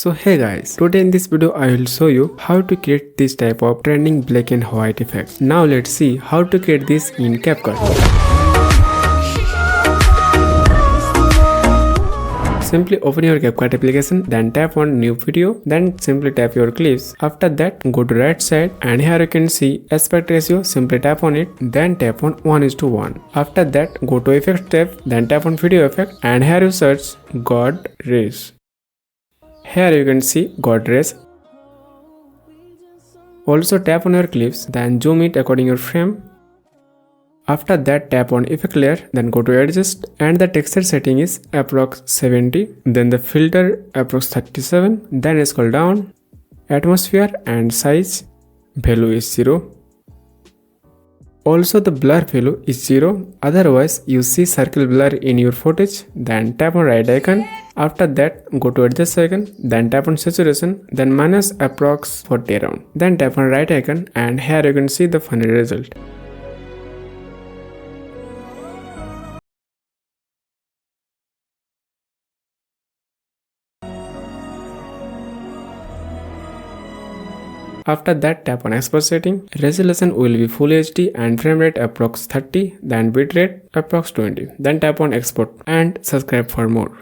So hey guys, today in this video I will show you how to create this type of trending black and white effect. Now let's see how to create this in Capcut. Simply open your Capcut application, then tap on new video, then simply tap your clips. After that, go to right side and here you can see aspect ratio, simply tap on it, then tap on 1:1. After that, go to effects tab, then tap on video effect and here you search God Rays. Here you can see God Rays. Also tap on your clips, then zoom it according your frame. After that, tap on effect layer, then go to adjust and the texture setting is approx 70, then the filter approx 37, then scroll down, atmosphere and size value is 0. Also the blur value is 0, otherwise you see circle blur in your footage, then tap on right icon. After that, go to adjust icon, then tap on saturation, then minus approx 40 around, then tap on right icon and here you can see the final result. After that, tap on export setting. Resolution will be full HD and frame rate approx 30, then bitrate approx 20. Then tap on export and subscribe for more.